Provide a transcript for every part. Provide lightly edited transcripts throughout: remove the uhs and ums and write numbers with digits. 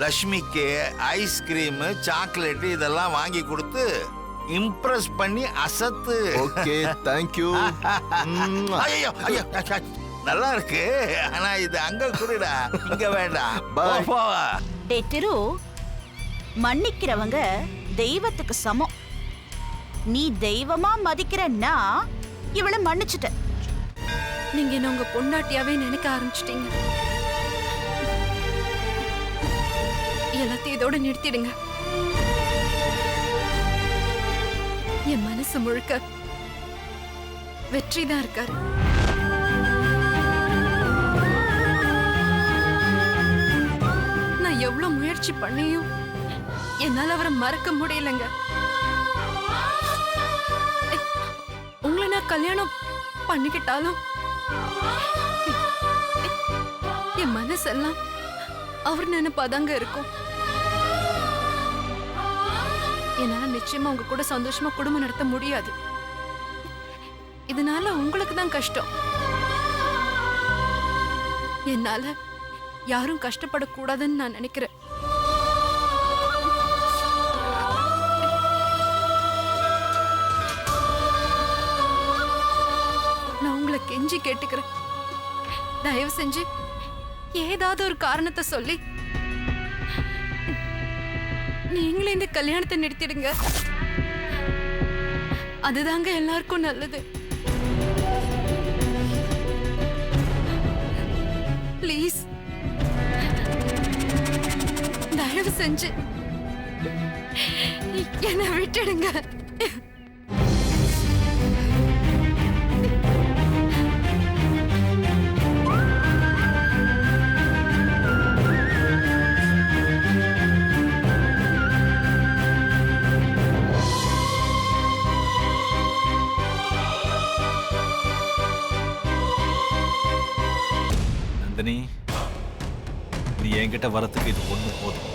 லக்ஷ்மிக்கு ice cream chocolate இதெல்லாம் வாங்கி கொடுத்து இம்ப்ரெஸ் பண்ணி அசத்து. Okay, thank you. ஐயோ ஐயோ, நல்லா இருக்கு. ஆனா இது அங்க குடுடா, இங்க வேண்டாம். போ. டே திரு, மன்னிக்கிறவங்க தெய்வத்துக்கு சமம். நீ தெய்வமா மதிக்கிறன்னா இவளை மன்னிச்சுட்ட. நீங்க என்ன உங்க பொண்டாட்டியாவே நினைக்க ஆரம்பிச்சிட்டீங்க. எல்லாத்தையும் இதோட நிறுத்திடுங்க. என் மனசு முழுக்க வெற்றி தான் இருக்காரு. நான் எவ்வளவு முயற்சி பண்ணியும் என்னால அவரை மறக்க முடியலங்க. உங்களை நான் கல்யாணம் பண்ணிக்கிட்டாலும் என் மனசெல்லாம் அவர் நினைப்பாதாங்க இருக்கும். என்னால நிச்சயமா உங்க கூட சந்தோஷமா குடும்பம் நடத்த முடியாது. இதனால உங்களுக்கு தான் கஷ்டம். என்னால யாரும் கஷ்டப்படக்கூடாதுன்னு நான் நினைக்கிறேன். நான் உங்களை கெஞ்சி கேட்டுக்கிறேன். தயவு செஞ்சு ஏதாவது ஒரு காரணத்தை சொல்லி நீங்களே இந்த கல்யாணத்தை நிறுத்திடுங்க. அதுதாங்க எல்லாருக்கும் நல்லது. ப்ளீஸ், தயவு செஞ்சு என்னை விட்டுடுங்க. நீ என்கிட்ட வரத்துக்கு இது ஒண்ணு போதும்.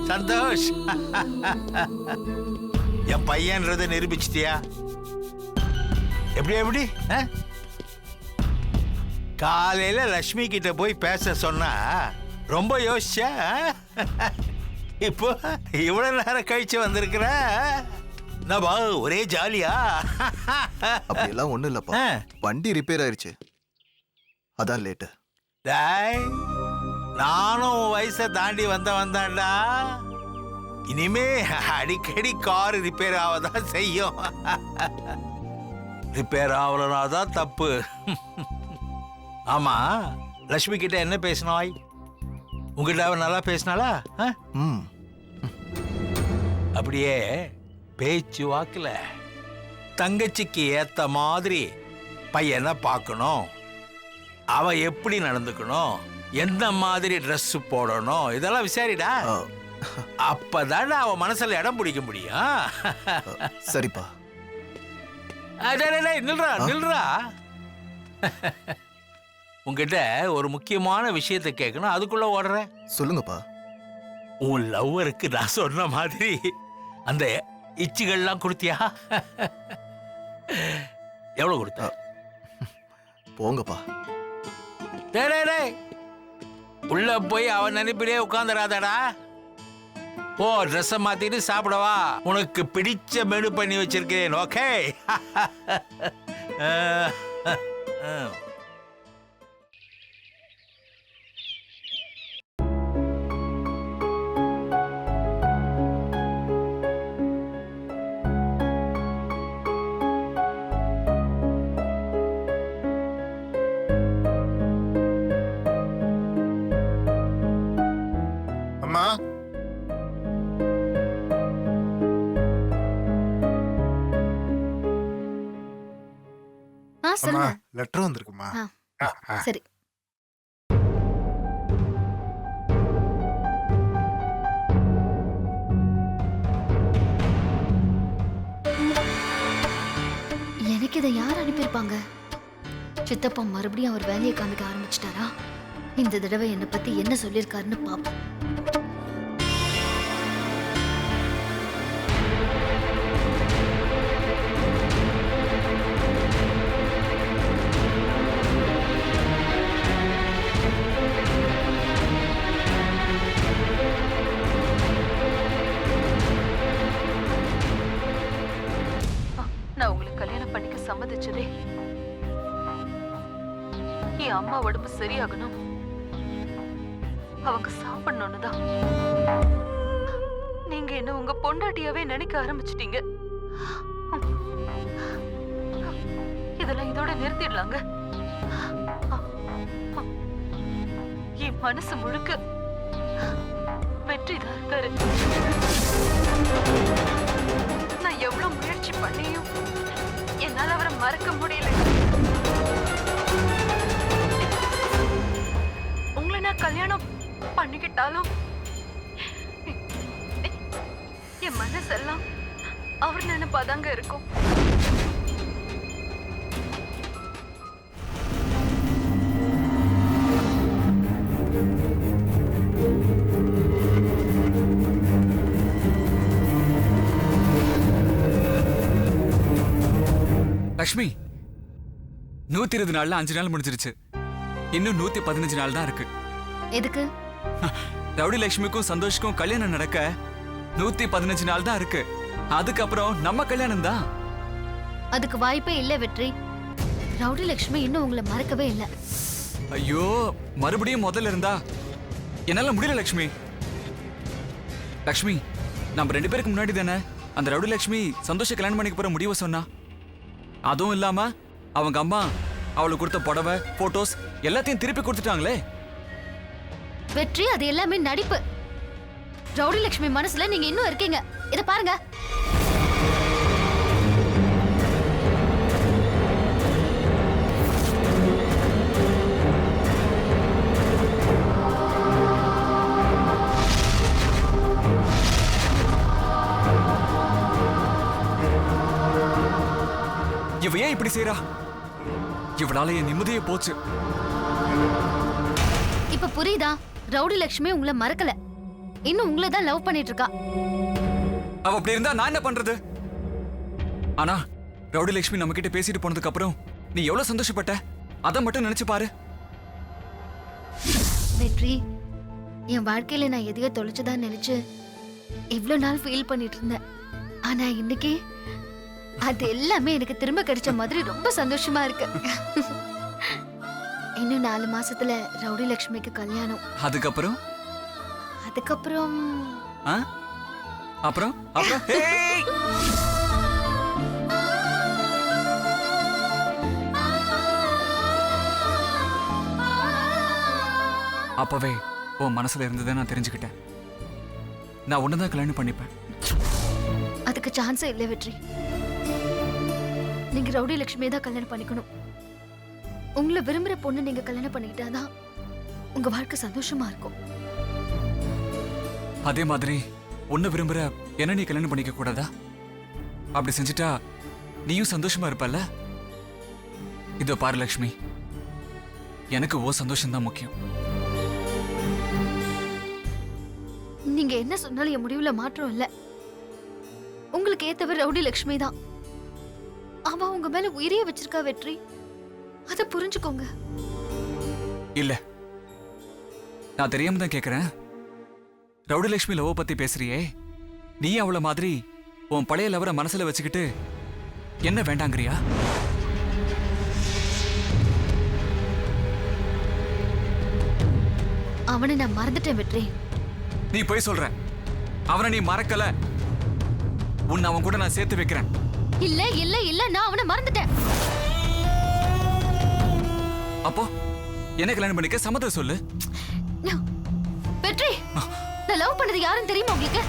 சந்தோஷ், என் பையன்றதை நிரூபிச்சிட்டியா? எப்படி எப்படி காலையில லட்சுமி கிட்ட போய் பேச சொன்னா ரொம்ப யோசிச்ச. இப்போ இவ்வளவு நேரம் கழிச்சு வந்திருக்கிற. ஒரே ஜாலியா? அப்படியெல்லாம் ஒண்ணும் இல்லப்பா, வண்டி ரிப்பேர் ஆயிருச்சு, அதான் லேட்டு. நானும் வயசை தாண்டி வந்தான்டா. இனிமே அடிக்கடி கார் ரிப்பேர் ஆவதான் செய்யும். ரிப்பேர் ஆகலனாதான் தப்பு. ஆமா, லட்சுமி கிட்ட என்ன பேசினாய்? உங்ககிட்ட அவன் நல்லா பேசினாளா? அப்படியே பேச்சு வாக்குல தங்கச்சிக்கு ஏத்த மாதிரி பையனை பார்க்கணும், அவ எப்படி நடந்துக்கணும், எந்த மாதிரி ட்ரெஸ் போடணும், இதெல்லாம் விசாரிடா. அப்பதான் அவ மனசுல இடம் பிடிக்க முடியும். சரிப்பா. நில்றா நில்றா. உங்ககிட்ட ஒரு முக்கியமான விஷயத்தை கேட்கணும், அதுக்குள்ள ஓடுற. சொல்லுங்கப்பா. உன் லவ்வருக்கு நான் சொன்ன மாதிரி அந்த இச்சிகள்லாம் கொடுத்தியா? எவ்வளவு கொடுத்த? போங்கப்பா. உள்ள போய் அவன் நினைப்பிலே உட்கார்ந்துடாதடா. ஓ, ட்ரெஸ் மாத்திட்டு சாப்பிடவா. உனக்கு பிடிச்ச மெனு பண்ணி வச்சிருக்கேன். ஓகே? அம்மா அம்மா சொல்லுங்க. லெட்டர் வந்திருக்குமா? சரி. எனக்கு இதை யார் அனுப்பியிருப்பாங்க? சித்தப்பா மறுபடியும் அவர் வேலையை காமிக்க ஆரம்பிச்சிட்டாரா? இந்த தடவை என்னை பத்தி என்ன சொல்லியிருக்காருன்னு பாப்போம். நான் உங்களுக்கு கல்யாணம் பண்ணிக்க சம்மதிச்சதே என் அம்மா உடம்பு சரியாகணும், அவங்க சாப்பிடணும்னுதான். நீங்க என்ன உங்க பொண்டாட்டியாவே நினைக்க ஆரம்பிச்சிட்டீங்க. இதெல்லாம் இதோட நிறுத்திடலாங்க. என் மனசு முழுக்க வெற்றிதான் இருக்காரு. நான் எவ்வளவு முயற்சி பண்ணியும் என்னால அவரை மறக்க முடியல. உங்களை நான் கல்யாணம் பண்ணிக்கிட்டாலும் என் மனசெல்லாம் அவர் நினைப்பாதாங்க இருக்கும். லக்ஷ்மி, 120 நாள்ல 5 நாள் முடிஞ்சிருச்சு. இன்னும் 115 நாள் தான் இருக்கு. எதுக்கு? ரவுடி லட்சுமிக்கும் சந்தோஷுக்கும் கல்யாணம் நடக்க 115 நாள் தான் இருக்கு. அதுக்கப்புறம் நம்ம கல்யாணம் தான். அதுக்கு வாய்ப்பே இல்ல வெற்றி. ரவுடி லட்சுமி இன்னும் உங்களை மறக்கவே இல்ல. ஐயோ, மறுபடியும் முதல்ல இருந்தா என்னால முடியல லக்ஷ்மி. லக்ஷ்மி, நம்ம 2 பேருக்கு முன்னாடி தானே அந்த ரவுடி லட்சுமி சந்தோஷ கல்யாணம் பண்ணிக்க போற முடிவை சொன்னா. அதுவும் இல்லாம அவங்க அம்மா அவளுக்கு கொடுத்த புடவை, போட்டோஸ் எல்லாத்தையும் திருப்பி கொடுத்துட்டாங்களே. வெற்றி, அது எல்லாமே நடிப்பு. ரவுடி லட்சுமி மனசுல நீங்க இன்னும் இருக்கீங்க. இத பாருங்க. இவ ஏன் இப்படி செய்யறா? இவளால என் நிம்மதியே போச்சு. இப்ப புரியுதா? ரவுடி லட்சுமி உங்களை மறக்கல, இன்னும் உங்களை தான் லவ் பண்ணிட்டு இருக்கா. அவ அப்படி இருந்தா நான் என்ன பண்றது? ஆனா ரவுடி லட்சுமி நம்ம கிட்ட பேசிட்டு போனதுக்கு அப்புறம் நீ எவ்வளவு சந்தோஷப்பட்ட, அத மட்டும் நினைச்சு பாரு. வெற்றி, என் வாழ்க்கையில நான் எதையோ தொலைச்சதா நினைச்சு இவ்வளவு நாள் ஃபீல் பண்ணிட்டு இருந்தேன். ஆனா இன்னைக்கு அது எல்லாமே எனக்கு திரும்ப கிடைச்ச மாதிரி ரொம்ப சந்தோஷமா இருக்கு. இன்னும் 4 மாசத்துல ரவுடி லட்சுமிக்கு கல்யாணம். அதுக்கப்புறம் அதுக்கப்புறம் அப்புறம் அப்புறம் ஹேய்! அப்பவே உன் மனசுல இருந்ததை நான் தெரிஞ்சுக்கிட்டேன். நான் உன்னதான் கல்யாணம் பண்ணிப்பேன். அதுக்கு சான்ஸே இல்லை வெற்றி. நீங்க ரவுடி லட்சுமியை தான் கல்யாணம் பண்ணிக்கணும். உங்களை விரும்புற பொண்ணு நீங்க கல்யாணம் பண்ணிக்கிட்டாதான் உங்க வாழ்க்கை சந்தோஷமா இருக்கும். அதே மாதிரி உன்னை விரும்புற என்ன நீ கல்யாணம் பண்ணிக்க கூடாதா? அப்படி செஞ்சுட்டா நீயும் சந்தோஷமா இருப்பல்ல? இதோ பாரு லக்ஷ்மி, எனக்கு ஓ சந்தோஷம் தான் முக்கியம். நீங்க என்ன சொன்னாலும் என் முடிவுல மாற்றம் இல்ல. உங்களுக்கு ஏத்தவர் ரவுடி லட்சுமி தான். அவ உங்க மேல உயிரையே வச்சிருக்கா வெற்றி. அத புரிஞ்சுக்கோங்க. இல்ல, நான் தெரியாம தான் கேக்குறேன். ரவுடி லட்சுமி லவ் பத்தி பேசுறியே, நீ அவள மாதிரி உன் பழைய லவரை மனசுல வச்சுக்கிட்டு என்ன வேண்டாங்கிறியா? அவனை நான் மறந்துட்டேன் வெற்றி. நீ போய் சொல்ற. அவனை நீ மறக்கல. உன்னை அவன் கூட நான் சேர்த்து வைக்கிறேன். இல்ல இல்ல இல்ல, நான் அவனை மறந்துட்டேன். அப்போ என்ன கல்யாணம் பண்ணிக்க சம்மதம் சொல்லு. வெற்றி, நான் லவ் பண்ணது யாருன்னு தெரியுமா உங்களுக்கு?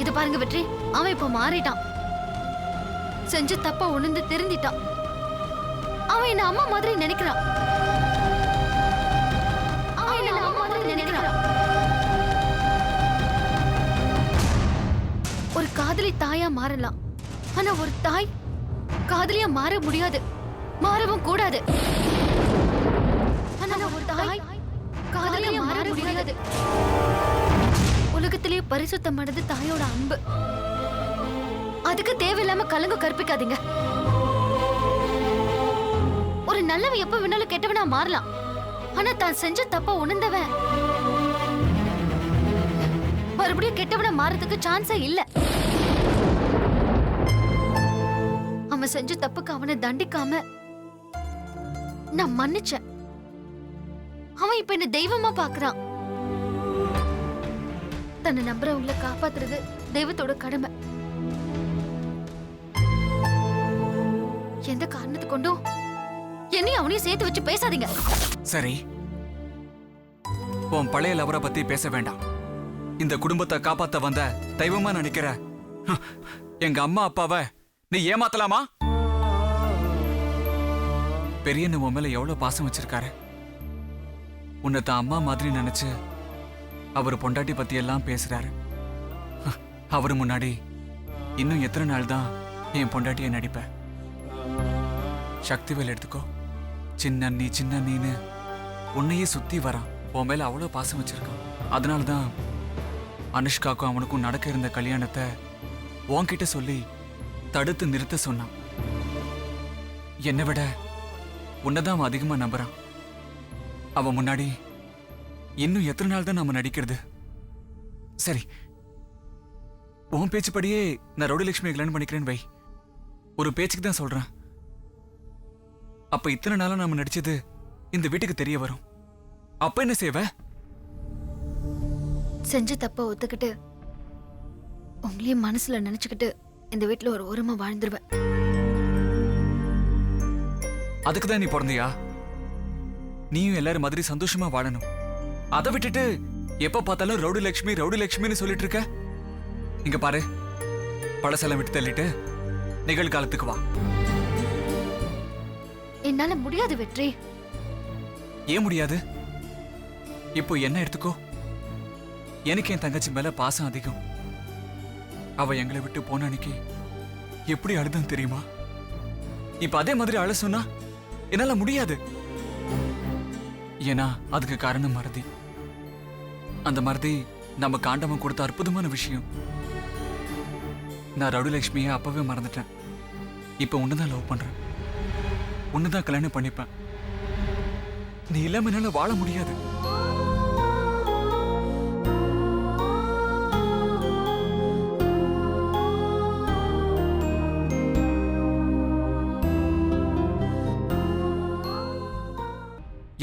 இது பாருங்க வெற்றி, அவன் இப்ப மாறிட்டான். செஞ்ச தப்பா உணர்ந்து திருந்திட்டான். அவன் என்ன அம்மா மாதிரி நினைக்கிறான். அவன் என்ன அம்மா மாதிரி நினைக்கிறான். ஒரு காதலி தாயா மாறலாம், ஆனா ஒரு தாய் காதலியா மாற முடியாது, மாறவும் கூடாது. ஆனா ஒரு தாய் காதலியா மாற முடியாது. உலகத்திலேயே பரிசுத்தமானது தாயோட அன்பு. அதுக்கு தேவையில்லாம கலங்கு கற்பிக்காதீங்க. ஒரு நல்லவன் எப்ப வேணாலும் கெட்டவனா மாறலாம், ஆனா தான் செஞ்ச தப்ப உணர்ந்தவன் மறுபடியும் கெட்டவனா மாறதுக்கு சான்ஸே இல்ல. அவன் செஞ்ச தப்புக்கு அவனை தண்டிக்காம நான் மன்னிச்சேன். அவன் இப்ப என்ன தெய்வமா பாக்குறான். தன்னை நம்புறவங்களை காப்பாத்துறது தெய்வத்தோட கடமை. எந்த காரணத்தை கொண்டும் என்னையும் அவனையும் சேர்த்து வச்சு பேசாதீங்க. சரி, உன் பழைய லவரை பத்தி பேச வேண்டாம். இந்த குடும்பத்தை காப்பாத்த வந்த தெய்வமா நினைக்கிற எங்க அம்மா அப்பாவை நீ ஏமாத்தலாமா? பெரியண்ண உன் மேல எவ்வளவு பாசம் வச்சிருக்காரு. உன்னை தான் அம்மா மாதிரி நினைச்சு அவர் பொண்டாட்டி பத்தி எல்லாம் பேசுறாரு. அவரு முன்னாடி இன்னும் எத்தனை நாள் தான் என் பொண்டாட்டியை நடிப்ப? சக்திவேல் எடுத்துக்கோ. சின்ன நீன்னு உன்னையே சுத்தி வரான். உன் மேல அவ்வளவு பாசம் வச்சிருக்கான். அதனாலதான் அனுஷ்காக்கும் அவனுக்கும் நடக்க இருந்த கல்யாணத்தை உன்கிட்ட சொல்லி தடுத்து நிறுத்த சொன்னான். என்னை விட உன்னதான் அவன் அதிகமா நம்புறான். அவன் முன்னாடி இன்னும் எத்தனை நாள் தான் நாம நடிக்கிறது? சரி, உன் பேச்சுப்படியே நான் ரவுடிலட்சுமியை கல்யாணம் பண்ணிக்கிறேன்னு வை. ஒரு பேச்சுக்கு தான் சொல்றேன். அப்ப இத்தனை நாளா நாம நடிச்சது இந்த வீட்டுக்கு தெரிய வரும். அப்ப என்ன செய்வ? செஞ்ச தப்ப ஒத்துக்கிட்டு உங்களையும் மனசுல நினைச்சுக்கிட்டு இந்த வீட்டுல ஒரு ஓரமா வாழ்ந்துருவேன். அதுக்குதான் நீ பிறந்தியா? நீயும் எல்லாரும் மாதிரி சந்தோஷமா வாழணும். அதை விட்டுட்டு எப்ப பார்த்தாலும் ரவுடி லட்சுமின்னு சொல்லிட்டு இருக்க. இங்க பாரு, பழசெல்லாம் விட்டு தள்ளிட்டு நிகழ்காலத்துக்கு வா. என்னால முடியாது வெற்றி. ஏன் முடியாது? இப்போ என்ன எடுத்துக்கோ. எனக்கு என் தங்கச்சி மேல பாசம் அதிகம். அவ எங்களை விட்டு போன அன்னைக்கு எப்படி அழுதான் தெரியுமா? இப்ப அதே மாதிரி அழ சொன்னா என்னால முடியாது. ஏன்னா அதுக்கு காரணம் மறதி. அந்த மறதி நம்ம காண்டவன் கொடுத்த அற்புதமான விஷயம். நான் ரவுடிலட்சுமியை அப்பவே மறந்துட்டேன். இப்ப உன்னதான் லவ் பண்றேன், உன்னதான் கல்யாணம் பண்ணிப்பேன். நீ இல்லாம என்னால வாழ முடியாது.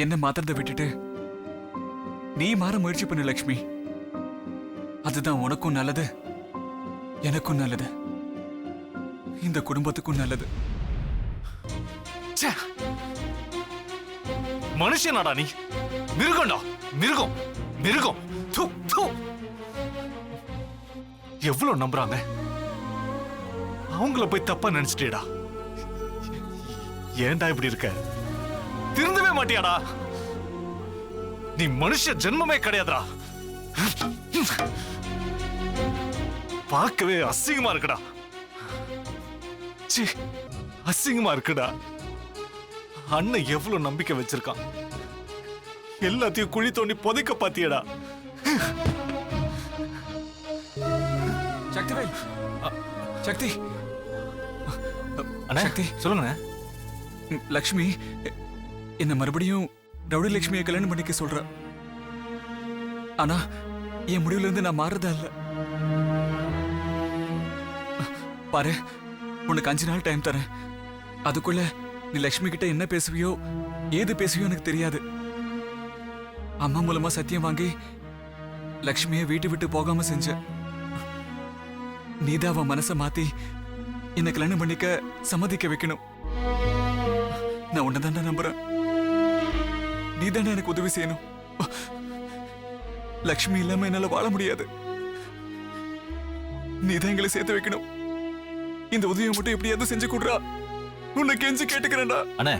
என்ன மாத்திரத்தை விட்டுட்டு நீ மாற முயற்சி பண்ணு லட்சுமி. அதுதான் உனக்கும் நல்லது, எனக்கும் நல்லது, இந்த குடும்பத்துக்கும் நல்லது. மனுஷனாடா நீ? மிருகம்டா, மிருகம் மிருகம். எவ்வளவு நம்புறாங்க, அவங்கள போய் தப்பா நினைச்சிட்டேடா. ஏன்டா இப்படி இருக்க? திருந்தவே மாட்டியாடா? நீ மனுஷ ஜென்மமே கிடையாதுடா. பார்க்கவே அசிங்கமா இருக்குடா. அசிங்கமா இருக்குடா. அண்ணன் எவ்வளவு நம்பிக்கை வச்சிருக்கான், எல்லாத்தையும் குழி தோண்டி புதைக்க பாத்தியடா. சக்திவேல், சக்தி, சக்தி சொல்லுங்க. லக்ஷ்மி என்ன மறுபடியும் ரவுடி லட்சுமியை கல்யாணம் பண்ணிக்க சொல்ற. ஆனா என் முடிவுல இருந்து நான் மாறுறதா இல்ல. பாரு, உனக்கு 5 நாள் டைம் தரேன். அதுக்குள்ள நீ லட்சுமி கிட்ட என்ன பேசுவியோ ஏது பேசுவியோ எனக்கு தெரியாது. அம்மா மூலமா சத்தியம் வாங்கி லட்சுமியை வீட்டு விட்டு போகாம செஞ்ச. நீதான் அவன் மனசை மாத்தி என்ன கல்யாணம் பண்ணிக்க சம்மதிக்க வைக்கணும். நான் உன்னதான்டா நம்புறேன். நீ தானே எனக்கு உதவி செய்யணும். லக்ஷ்மி இல்லாம என்னால வாழ முடியாது. நீ தான் எங்களை சேர்த்து வைக்கணும். இந்த உதவியை மட்டும் எப்படியாவது செஞ்சு கொடுறா. உன்னை கெஞ்சி கேட்டுக்கிறேன்டா. அண்ணே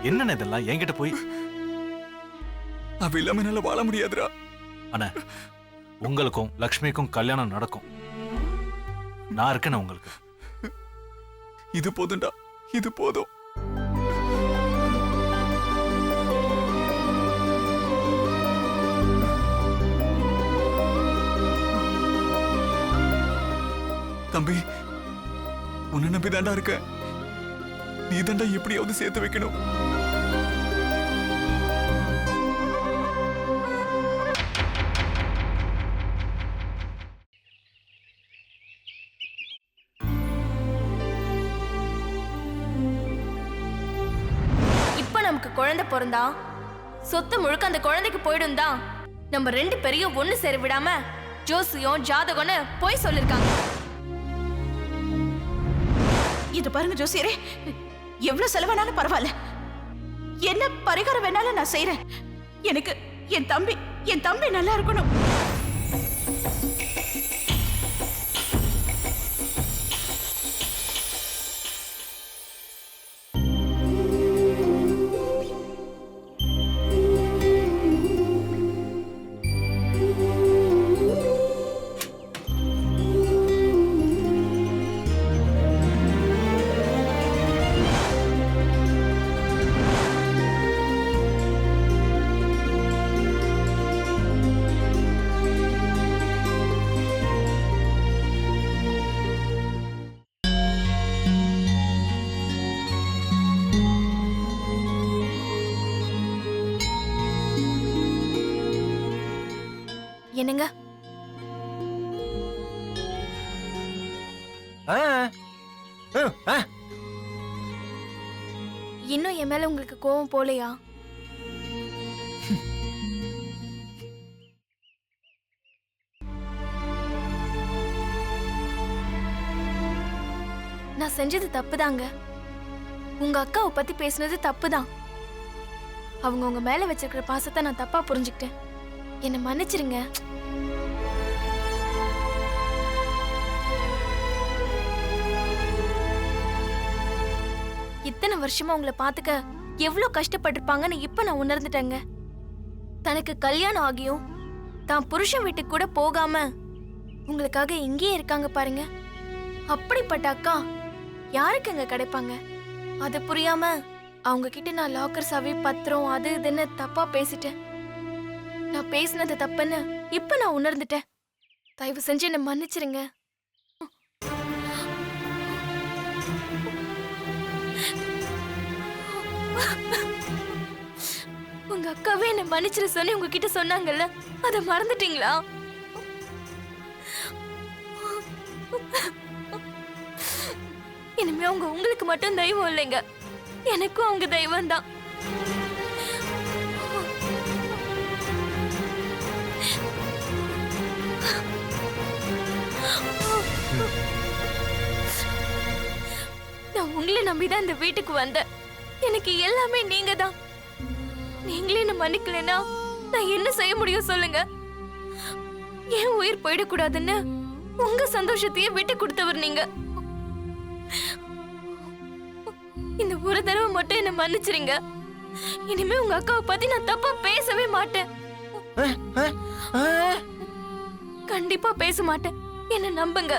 என்னண்ணே இதெல்லாம் என்கிட்ட போய். அவ இல்லாம என்னால வாழ முடியாதுடா. அண்ணே உங்களுக்கும் லக்ஷ்மிக்கும் கல்யாணம் நடக்கும். நான் இருக்கேன் உங்களுக்கு. இது போதும்டா, இது போதும். தம்பி, உன்னை நம்பி தாண்டா இருக்க. நீ தாண்டா எப்படியாவது சேர்த்து வைக்கணும். இப்ப நமக்கு குழந்தை பிறந்தா சொத்து முழுக்க அந்த குழந்தைக்கு போயிடும் தான் நம்ம 2 பேரையும் ஒண்ணு சேர விடாம ஜோசியம் ஜாதகம்னு போய் சொல்லிருக்காங்க. இது பாருங்க ஜோசியரே, எவ்வளவு செலவானாலும் பரவாயில்ல, என்ன பரிகாரம் வேணாலும் நான் செய்யறேன். எனக்கு என் தம்பி நல்லா இருக்கணும். என்னங்க இன்னும் என் மேல உங்களுக்கு கோவம் போலையா? நான் செஞ்சது தப்புதாங்க. உங்க அக்காவை பத்தி பேசுனது தப்புதான். அவங்க உங்க மேல வச்சிருக்கிற பாசத்தை நான் தப்பா புரிஞ்சுக்கிட்டேன். என்னை மன்னிச்சிருங்க. இத்தனை வருஷமா உங்களை பாத்துக்க எவ்வளவு கஷ்டப்பட்டிருப்பாங்கன்னு இப்ப நான் உணர்ந்துட்டேங்க. தனக்கு கல்யாணம் ஆகியும் தான் புருஷன் வீட்டுக்கு கூட போகாம உங்களுக்காக இங்கேயே இருக்காங்க பாருங்க. அப்படிப்பட்ட அக்கா யாருக்குங்க கிடைப்பாங்க? அது புரியாம அவங்க கிட்ட நான் லாக்கர் சாவி பத்திரம் அது இதுன்னு தப்பா பேசிட்டேன். நான் பேசினது தப்புன்னு இப்ப நான் உணர்ந்துட்டேன். தயவு செஞ்சு என்ன மன்னிச்சிருங்க. உங்க அக்காவே என்ன மன்னிச்சிரு சொல்லி உங்ககிட்ட சொன்னாங்கல்ல, அத மறந்துட்டீங்களா? இனிமே அவங்க உங்களுக்கு மட்டும் தெய்வம் இல்லைங்க, எனக்கும் அவங்க தெய்வம் தான். நான் உங்களை நம்பிதான் இந்த வீட்டுக்கு வந்தேன். எனக்கு எல்லாமே நீங்க தான். நீங்களே என்ன மன்னிக்கலனா நான் என்ன செய்ய முடியும் சொல்லுங்க? என் உயிர் போயிடக்கூடாதுன்னு உங்க சந்தோஷத்தையே விட்டு கொடுத்தவர் நீங்க. இந்த ஒரு தடவை மட்டும் என்ன மன்னிச்சிருங்க. இனிமே உங்க அக்காவை பத்தி நான் தப்பா பேசவே மாட்டேன். கண்டிப்பா பேச மாட்டேன். என்ன நம்புங்க.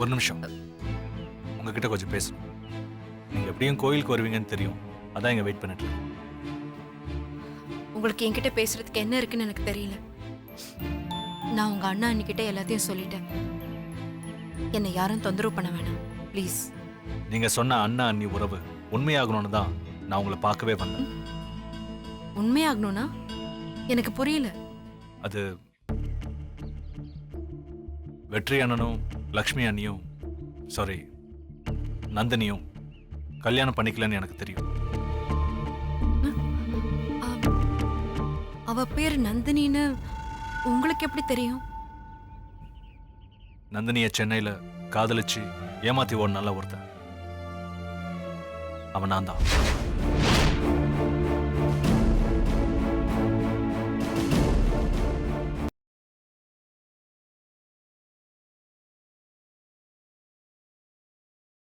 ஒரு நிமிஷம், உங்ககிட்ட கொஞ்சம் பேசணும். நீங்க எப்படியும் கோயிலுக்கு வருவீங்கன்னு தெரியும், அதான் இங்க வெயிட் பண்ணிட்டு இருக்கேன். உங்களுக்கு என்கிட்ட பேசுறதுக்கு என்ன இருக்குன்னு எனக்கு தெரியல. நான் உங்க அண்ணா அண்ணிக்கிட்ட எல்லாத்தையும் சொல்லிட்டேன். என்னை யாரும் தொந்தரவு பண்ண வேணாம் ப்ளீஸ். நீங்க சொன்ன அண்ணா அண்ணி உறவு உண்மையாகணும்னு தான் நான் உங்களை பார்க்கவே வந்தேன். உண்மையாகணும்னா எனக்கு புரியல. அது வெற்றி அண்ணனும் லக்ஷ்மி அண்ணியும் சாரி நந்தினியும் கல்யாணம் பண்ணிக்கலன்னு எனக்கு தெரியும். அவ பேர் நந்தினின்னு உங்களுக்கு எப்படி தெரியும்? நந்தினிய சென்னையில காதலிச்சு ஏமாத்தி ஓட நல்ல ஒருத்தன் அவன் நான் தான்.